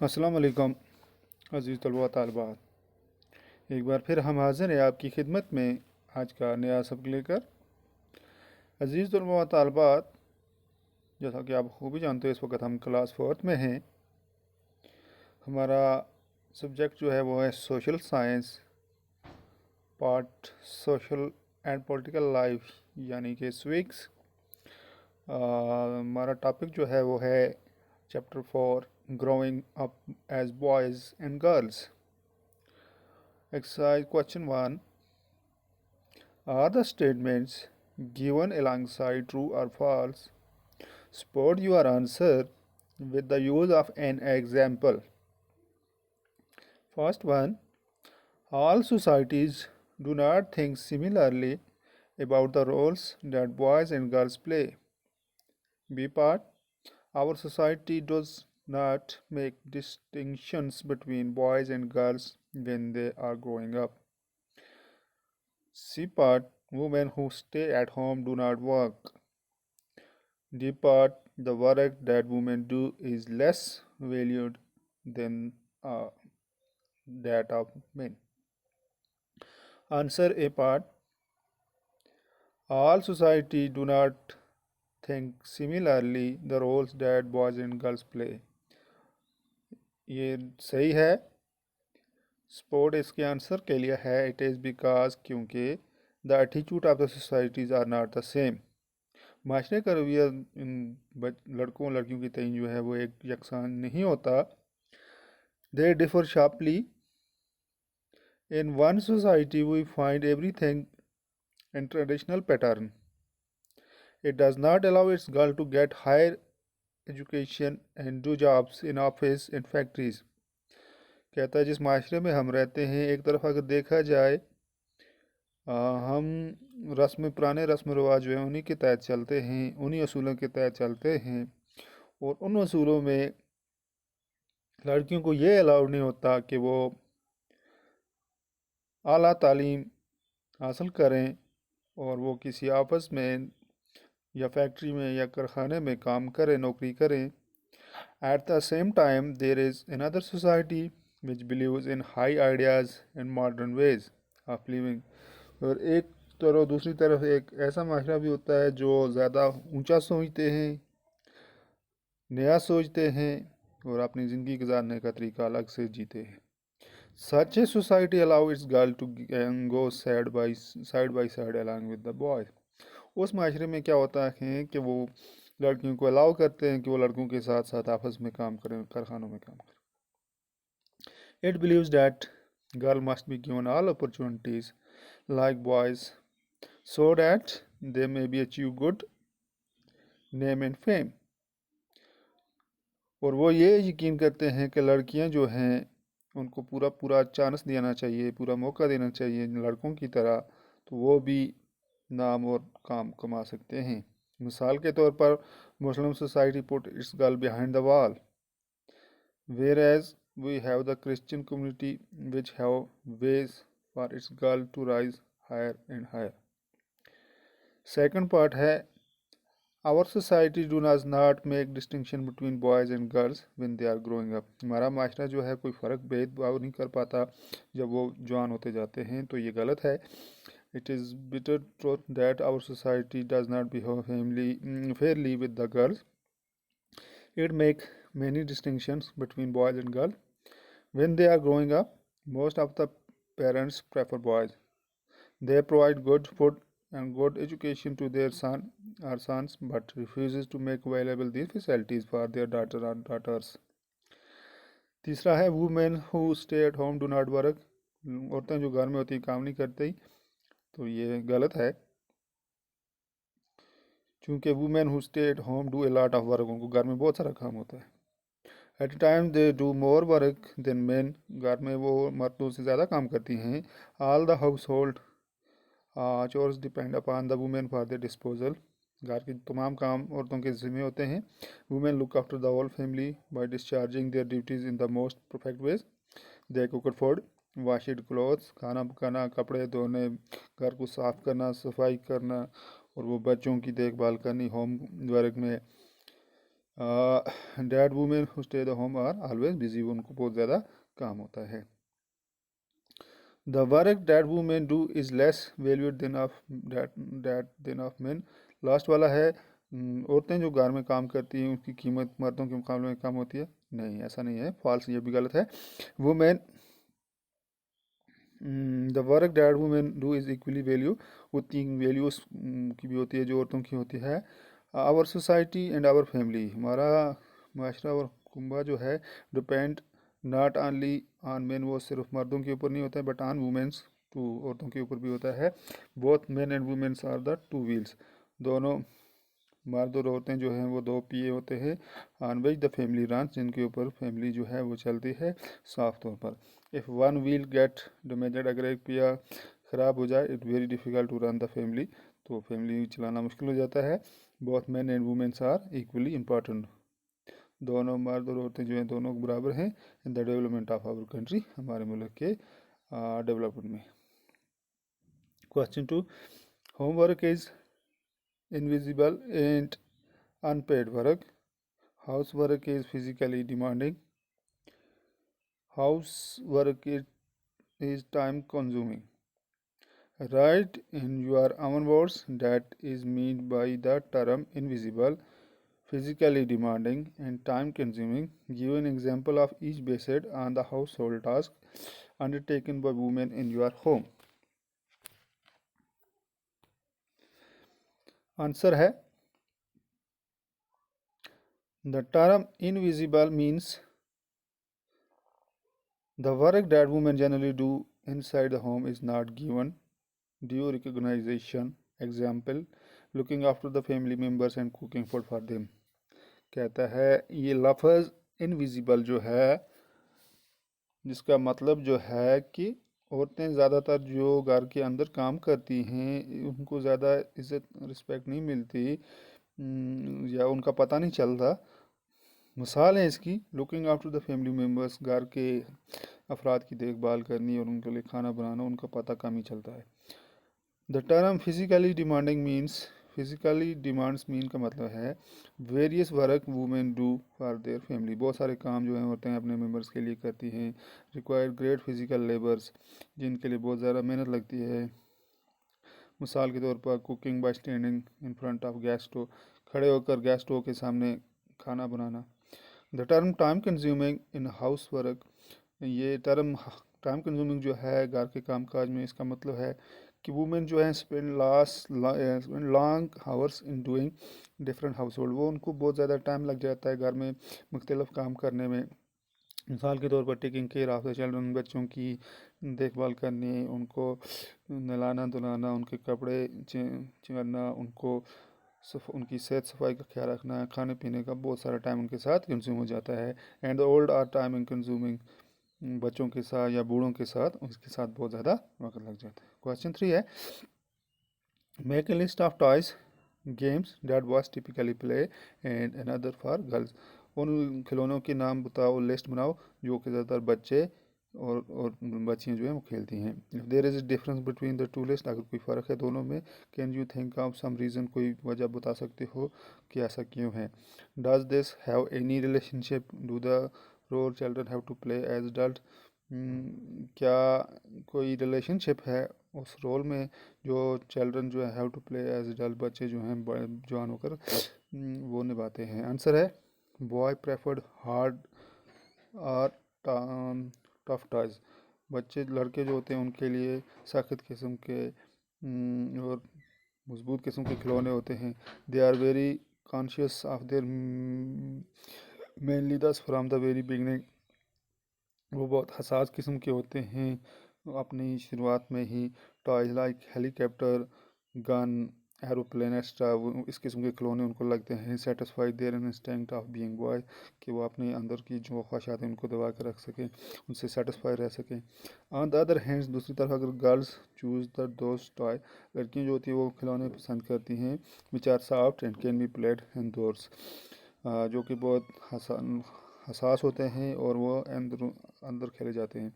अस्सलाम वालेकुम अज़ीज़ तलबा तालिबात। एक बार फिर हम हाज़िर हैं आपकी खिदमत में आज का नया सबक लेकर। अज़ीज़ तलबा तालिबात, जैसा कि आप खूब ही जानते हो इस वक्त हम क्लास फोर्थ में हैं। हमारा सब्जेक्ट जो है वो है social science, part social and political life, यानी कि स्विक्स। हमारा टॉपिक जो है वो है chapter 4, growing up as boys and girls. Exercise question 1. Are the statements given alongside true or false? Support your answer with the use of an example. First one. All societies do not think similarly about the roles that boys and girls play. B part. Our society does not make distinctions between boys and girls when they are growing up. C part. Women who stay at home do not work. D part. The work that women do is less valued than that of men. Answer A part. All society do not think similarly the roles that boys and girls play. ये सही है। Sport इसके answer के लिए है it is because क्योंकि the attitude of the societies are not the same. माशरे का रवैया इन लड़कों लड़कियों की तय जो है वो एक यकसान नहीं होता। They differ sharply. In one society we find everything in traditional pattern. It does not allow its girl to get higher education and do jobs in office in factories. कहता है जिस माशरे में हम रहते हैं एक तरफ अगर देखा जाए हम पुराने रस्म रिवाज जो हैं उन्हीं के तहत चलते हैं, उन्हीं असूलों के तहत चलते हैं, और उन असूलों में लड़कियों को ये अलाउड नहीं होता कि वो आला तालीम हासिल करें और वो किसी ऑफिस में या फैक्ट्री में या कारखाने में काम करें, नौकरी करें। At the same time there is another society which believes in high ideas and modern ways of living. और एक तरफ दूसरी तरफ एक ऐसा माशरा भी होता है जो ज़्यादा ऊंचा सोचते हैं, नया सोचते हैं और अपनी ज़िंदगी गुजारने का तरीका अलग से जीते हैं। Such a society allow its girl to go side by side along with the boy. उस माशरे में क्या होता है कि वो लड़कियों को अलाउ करते हैं कि वो लड़कों के साथ साथ आपस में काम करें, कारखानों में काम करें। It beliefs that girl must be given all opportunities like boys so that they may be achieve good name and fame। और वो ये यकीन करते हैं कि लड़कियां जो हैं उनको पूरा पूरा चांस देना चाहिए, पूरा मौका देना चाहिए लड़कों की तरह, तो वो भी नाम और काम कमा सकते हैं। मिसाल के तौर पर Muslim society put its girl behind the wall, whereas we have the Christian community which have ways for its girl to rise higher and higher. Second part है our society do not make distinction between boys and girls when they are growing up. हमारा माशरा जो है कोई फ़र्क भेदभाव नहीं कर पाता जब वो जवान होते जाते हैं, तो ये गलत है। It is bitter truth that our society does not behave fairly with the girls. It make many distinctions between boys and girls when they are growing up. Most of the parents prefer boys. They provide good food and good education to their sons, but refuses to make available these facilities for their daughter or daughters. तीसरा है women who stay at home do not work। औरतें जो घर में होती काम नहीं करती, तो ये गलत है क्योंकि women who stay at home do a lot of work, उनको घर में बहुत सारा काम होता है। At a time they do more work than men, घर में वो मर्दों से ज़्यादा काम करती हैं। All the household chores depend upon the women for their disposal। घर के तमाम काम औरतों के ज़िम्मे होते हैं। Women look after the whole family by discharging their duties in the most perfect ways। They cook food, wash clothes, खाना पकाना, कपड़े धोने, घर को साफ करना, सफाई करना, और वो बच्चों की देखभाल करनी होम वर्क में। That women who stay the home are always busy, उनको बहुत ज़्यादा काम होता है। The work that women do is less valued than of men. Last वाला है औरतें जो घर में काम करती हैं उसकी कीमत मर्दों के मुकाबले में कम होती है। नहीं, ऐसा नहीं है, फॉल्स, ये भी गलत है। Women the work that women do is equally value, उतनी वैल्यू की भी होती है जो औरतों की होती है। Our society and our family, हमारा माशरा और कुंबा जो है depend not only on men, वो सिर्फ मर्दों के ऊपर नहीं होता है, बट ऑन वुमेन्स टू, औरतों के ऊपर भी होता है। Both men and womens are the two wheels, दोनों मर्द और औरतें जो हैं वो दो पिए होते हैं। On which the family run, जिनके ऊपर फैमिली जो है वो चलती है साफ तौर पर। If one wheel get damaged, अगर एक पिया ख़राब हो जाए, it very difficult to run the family, तो फैमिली चलाना मुश्किल हो जाता है। Both men and womens are equally important, दोनों मर्द और औरतें जो हैं दोनों बराबर हैं in the development of our country, हमारे मुल्क के डेवलपमेंट में। Question 2, homework is invisible and unpaid work. Housework is physically demanding. Housework is time consuming. Write in your own words that is meant by the term invisible, physically demanding, and time consuming. Give an example of each based on the household task undertaken by women in your home. Answer है, the term invisible means the work that women generally do inside the home is not given due recognition. Example, looking after the family members and cooking food for them. कहता है ये लफ्ज़ invisible जो है, जिसका मतलब जो है कि औरतें ज़्यादातर जो घर के अंदर काम करती हैं उनको ज़्यादा इज़्ज़त रिस्पेक्ट नहीं मिलती, या उनका पता नहीं चलता। मिसाल है इसकी, looking after the family members, घर के अफराद की देखभाल करनी और उनके लिए खाना बनाना, उनका पता कम ही चलता है। The term physically demanding means, physically demands mean का मतलब है various work women do for their family, बहुत सारे काम जो हैं औरतें अपने मेम्बर्स के लिए करती हैं। रिक्वायर्ड ग्रेट फिजिकल लेबर्स, जिनके लिए बहुत ज़्यादा मेहनत लगती है। मिसाल के तौर पर cooking by standing in front of gas stove, खड़े होकर गैस स्टोव के सामने खाना बनाना। The term time consuming in house work, ये टर्म टाइम कंज्यूमिंग जो है घर के कामकाज में, इसका मतलब है कि वुमेन जो है spend long hours in doing different house hold, वो उनको बहुत ज़्यादा टाइम लग जाता है घर में मुख्तलिफ काम करने में। मिसाल के तौर पर taking care of the children, बच्चों की देखभाल करनी, उनको नहलाना धुलाना, उनके कपड़े चेंजना, उनकी सेहत सफाई का ख्याल रखना, खाने पीने का बहुत सारा टाइम उनके साथ कंज्यूम हो जाता है। And the old are time in consuming, बच्चों के साथ या बूढ़ों के साथ उसके साथ बहुत ज़्यादा वक्त लग जाता है। क्वेश्चन 3 है, make a list of toys games that boys typically play and another for girls. उन खिलौनों के नाम बताओ, लिस्ट बनाओ जो कि ज़्यादातर बच्चे और बच्चियाँ जो हैं वो खेलती हैं। If there is difference between the two list, अगर कोई फ़र्क है दोनों में, can you think of some reason, कोई वजह बता सकते हो कि ऐसा क्यों है। Does this have any relationship, do the role children have to play as adult, क्या कोई रिलेशनशिप है उस रोल में जो चिल्ड्रन जो है have to play as adult, बच्चे जो हैं जवान होकर वो निभाते हैं। आंसर है, बॉय प्रेफर्ड हार्ड और टफ टॉयज, बच्चे लड़के जो होते हैं उनके लिए सख्त किस्म के और मजबूत किस्म के खिलौने होते हैं। They are very conscious of their manliness from the very beginning, वो बहुत हसास किस्म के होते हैं अपनी शुरुआत में ही। Toys like helicopter, gun, aeroplane extra, वो इस किस्म के खिलौने उनको लगते हैं satisfy their instinct of being boy, कि वो अपने अंदर की जो ख्वाहिशात हैं उनको दबा कर रख सकें, उनसे सेटिस्फाई रह सकें। ऑन द अदर हैंड्स, दूसरी तरफ अगर girls choose the those toy, लड़कियाँ जो होती हैं वो खिलौने पसंद करती हैं which are soft and can be played indoors, जो कि बहुत हसास होते हैं और वो अंदर अंदर खेले जाते हैं।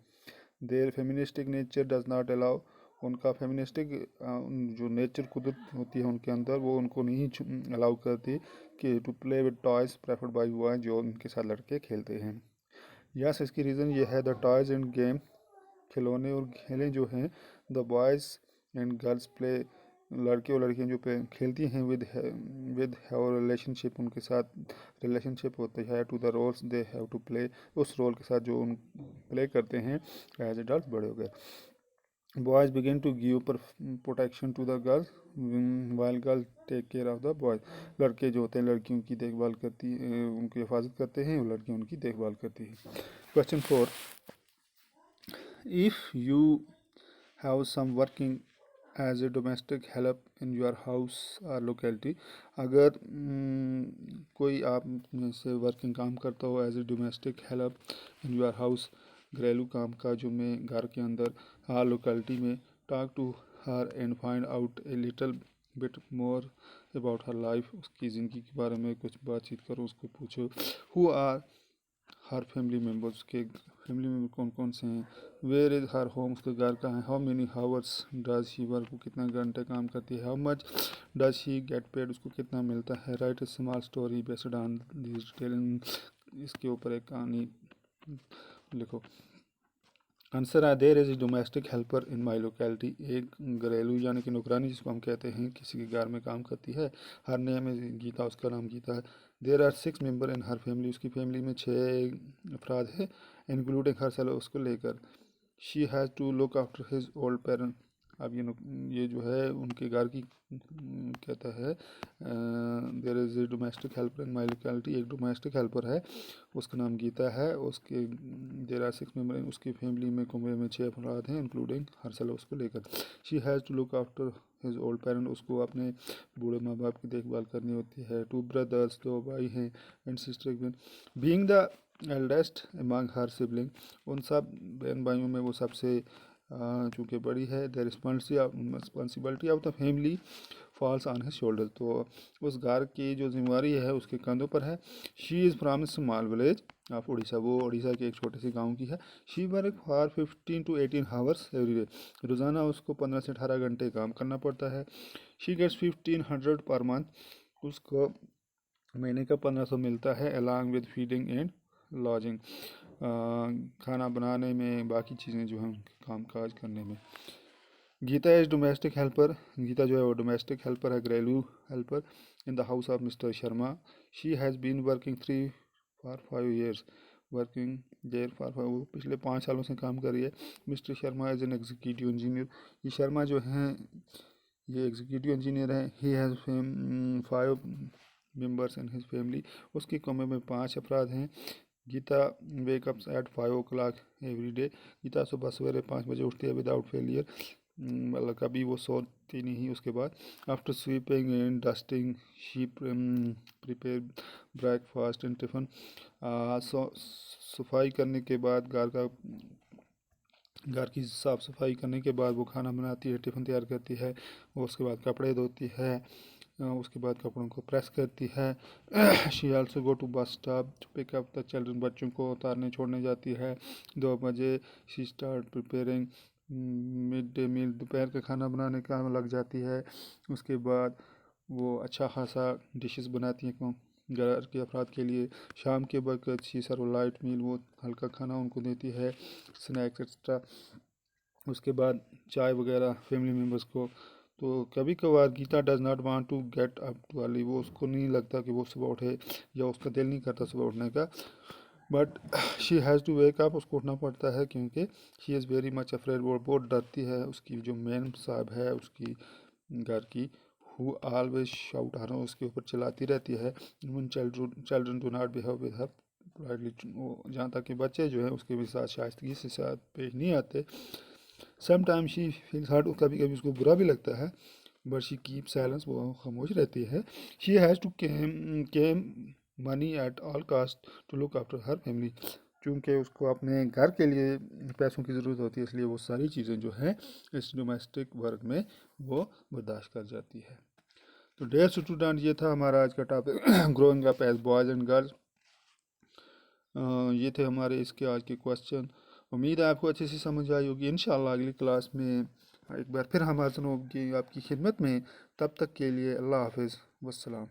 Their feministic nature does not allow उनका फेमिनिस्टिक जो नेचर कुदरत होती है उनके अंदर, वो उनको नहीं अलाउ करती कि to play with toys preferred by boy, जो उनके साथ लड़के खेलते हैं। यस, इसकी रीज़न ये है द टॉयज एंड गेम, खिलौने और खेलें जो हैं, the boys and girls play, लड़के और लड़कियां जो पे खेलती हैं विद हैव रिलेशनशिप, उनके साथ रिलेशनशिप होती है, to the roles they have to play, उस रोल के साथ जो उन प्ले करते हैं एज एडल्ट बड़े हो गए। Boys begin to give protection to the girls while girl take care of the boys, लड़के जो होते हैं लड़कियों की देखभाल उनकी हिफाजत करते हैं और लड़कियां उनकी देखभाल करती हैं। Question 4, if you have some working as a domestic help in your house or locality, अगर कोई आप में से वर्किंग काम करता हो as a domestic help in your house, घरेलू काम का जो मैं घर के अंदर हर लोकेलिटी में, talk to her and find out a little bit more about her life, उसकी ज़िंदगी के बारे में कुछ बातचीत करो, उसको पूछो। Who are her family members, उसके फैमिली मेम्बर कौन कौन से हैं। वेयर इज़ हर होम, उसका घर कहाँ है। How many hours does she work, वो कितना घंटे काम करती है। How much does she get paid, उसको कितना मिलता है। Write a small story based on this detail, इसके ऊपर एक कहानी लिखो। आंसर है there is domestic helper in my locality, एक घरेलू यानी कि नौकरानी जिसको हम कहते हैं, किसी के घर में काम करती है। हर नेम है गीता, उसका नाम गीता है। There are 6 member in her family, उसकी फैमिली में 6 अफराद है, इंक्लूडिंग हर सेल, उसको लेकर। She has to look after his old parent, अब ये जो है उनके घर की कहता है। There is a domestic helper in my locality, एक डोमेस्टिक हेल्पर है, उसका नाम गीता है, उसके देयर आर 6 मेंबर, उसकी फैमिली में कमरे में 6 अफराद हैं, इंक्लूडिंग हर साल उसको लेकर। She has to look after his old parent, उसको अपने बूढ़े माँ बाप की देखभाल करनी होती है। 2 ब्रदर्स, 2 भाई हैं, एंड सिस्टर एक बहन। Being the eldest among her sibling, उन सब बहन भाइयों में वो सबसे चूँकि बड़ी है। The responsibility of the family falls on his shoulder, तो उस घर की जो जिम्मेवारी है उसके कंधों पर है। She is from small village of Orissa, वो उड़ीसा के एक छोटे से गांव की है। She work for 15 to 18 hours every day, रोज़ाना उसको 15 से 18 घंटे काम करना पड़ता है। शी गेट्स 1500 पर मंथ, उसको महीने का 1500 मिलता है, along with feeding and lodging, खाना बनाने में, बाकी चीज़ें जो हैं काम काज करने में। Gita is domestic helper, Gita जो है वो डोमेस्टिक हेल्पर है, घरेलू helper in the house of mister Sharma. She has been working 3 for 5 years, working there for 5, वो पिछले 5 सालों से काम कर रही है। Mister Sharma is an executive engineer, ये शर्मा जो हैं ये एग्जीक्यूटिव इंजीनियर हैं। He has 5 members in his family, उसके कमरे में 5 अफराद हैं। Geeta wake ups at 5 o'clock every day, Geeta सुबह सवेरे 5 बजे उठती है विदाउट फेलियर, मतलब कभी वो सोती नहीं। उसके बाद after sweeping and dusting she prepare breakfast and tiffin, सफाई करने के बाद घर की साफ़ सफाई करने के बाद वो खाना बनाती है, टिफ़िन तैयार करती है, और उसके बाद कपड़े धोती है, उसके बाद कपड़ों को प्रेस करती है। She also go to bus stop to pick up the children, बच्चों को उतारने छोड़ने जाती है। 2 बजे she start preparing mid day meal, दोपहर का खाना बनाने का लग जाती है। उसके बाद वो अच्छा खासा डिशेस बनाती हैं घर के अफराद के लिए। शाम के वक्त शी सर्व लाइट मील, वो हल्का खाना उनको देती है, स्नैक्स एक्स्ट्रा। उसके बाद चाय वगैरह फैमिली मेम्बर्स को। तो कभी कभार Gita does not want to get up too early, वो उसको नहीं लगता कि वो सुबह उठे, या उसका दिल नहीं करता सुबह उठने का, but she has to wake up, उसको उठना पड़ता है क्योंकि she is very much afraid, वो बहुत डरती है। उसकी जो मेन साहब है उसकी घर की, हु ऑलवेज शाउट हर, उसके ऊपर चलाती रहती है। One children do not behave with her politely, जहाँ तक कि बच्चे जो हैं उसके भी साथ शाइस्तगी से साथ पेश नहीं आते। समटाइम शी फील्स हर्ट, कभी कभी उसको बुरा भी लगता है, बट शी कीप साइलेंस, वो खामोश रहती है। She has to came money at all cost to look after her family, चूँकि उसको अपने घर के लिए पैसों की ज़रूरत होती है, इसलिए वो सारी चीज़ें जो हैं इस डोमेस्टिक वर्क में वो बर्दाश्त कर जाती है। तो डियर स्टूडेंट, ये था हमारा आज का topic, growing up as boys and girls. ये थे हमारे इसके आज के क्वेश्चन। उम्मीद है आपको अच्छे से समझ आई होगी। इंशाल्लाह अगली क्लास में एक बार फिर हम हाज़िर होंगे आपकी खिदमत में। तब तक के लिए अल्लाह हाफ़िज़ वस्सलाम।